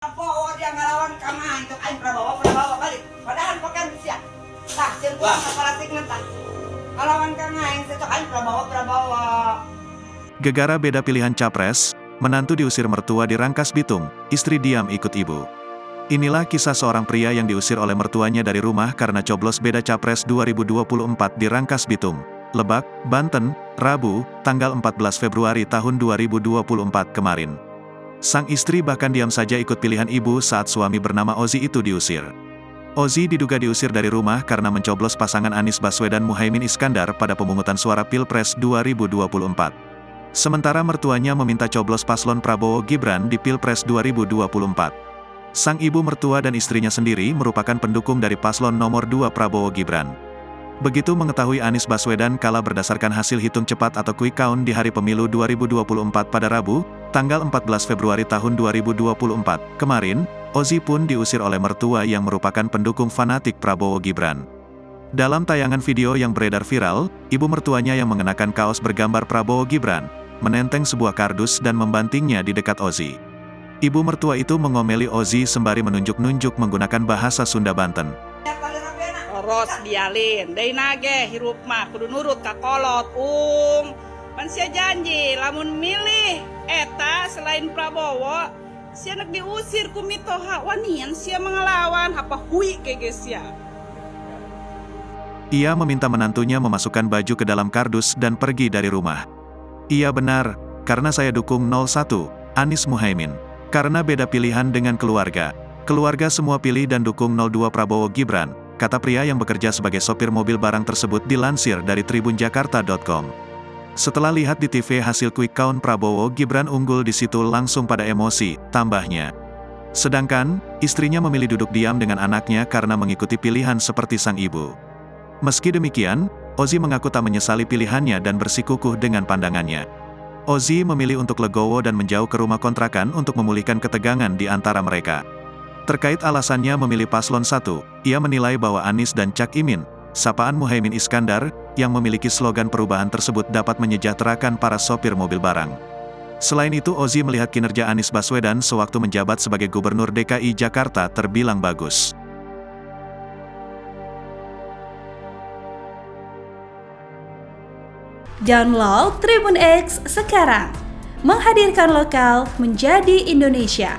Prabowo dia ngelawan kamahan itu kan Prabowo balik. Padahal bukan siya. Tah, sirkuan kapalatik nentang. Ngelawan kamahan itu kan Prabowo. Gegara beda pilihan capres, menantu diusir mertua di Rangkas Bitung, istri diam ikut ibu. Inilah kisah seorang pria yang diusir oleh mertuanya dari rumah karena coblos beda capres 2024 di Rangkas Bitung, Lebak, Banten, Rabu, tanggal 14 Februari tahun 2024 kemarin. Sang istri bahkan diam saja ikut pilihan ibu saat suami bernama Ozi itu diusir. Ozi diduga diusir dari rumah karena mencoblos pasangan Anies Baswedan Muhaimin Iskandar pada pemungutan suara Pilpres 2024. Sementara mertuanya meminta coblos paslon Prabowo Gibran di Pilpres 2024. Sang ibu mertua dan istrinya sendiri merupakan pendukung dari paslon nomor 2 Prabowo Gibran. Begitu mengetahui Anies Baswedan kalah berdasarkan hasil hitung cepat atau quick count di hari pemilu 2024 pada Rabu, tanggal 14 Februari tahun 2024, kemarin, Ozi pun diusir oleh mertua yang merupakan pendukung fanatik Prabowo Gibran. Dalam tayangan video yang beredar viral, ibu mertuanya yang mengenakan kaos bergambar Prabowo Gibran, menenteng sebuah kardus dan membantingnya di dekat Ozi. Ibu mertua itu mengomeli Ozi sembari menunjuk-nunjuk menggunakan bahasa Sunda Banten. Ros dialin, dari nage hirup mah kudu nurut ka kolot pan sia janji lamun milih eta selain Prabowo sia nak diusir ku mitoha wanian sia mengelawan apa hui kege sia. Ia meminta menantunya memasukkan baju ke dalam kardus dan pergi dari rumah. Iya benar, karena saya dukung 01, Anies Muhaimin. Karena beda pilihan dengan keluarga. Keluarga semua pilih dan dukung 02 Prabowo Gibran, kata pria yang bekerja sebagai sopir mobil barang tersebut dilansir dari tribunjakarta.com. Setelah lihat di TV hasil quick count Prabowo Gibran unggul di situ langsung pada emosi, tambahnya. Sedangkan, istrinya memilih duduk diam dengan anaknya karena mengikuti pilihan seperti sang ibu. Meski demikian, Ozi mengaku tak menyesali pilihannya dan bersikukuh dengan pandangannya. Ozi memilih untuk legowo dan menjauh ke rumah kontrakan untuk memulihkan ketegangan di antara mereka. Terkait alasannya memilih paslon 1, ia menilai bahwa Anies dan Cak Imin, sapaan Muhaimin Iskandar, yang memiliki slogan perubahan tersebut dapat menyejahterakan para sopir mobil barang. Selain itu Ozi melihat kinerja Anies Baswedan sewaktu menjabat sebagai Gubernur DKI Jakarta terbilang bagus. Download Tribun X sekarang, menghadirkan lokal menjadi Indonesia.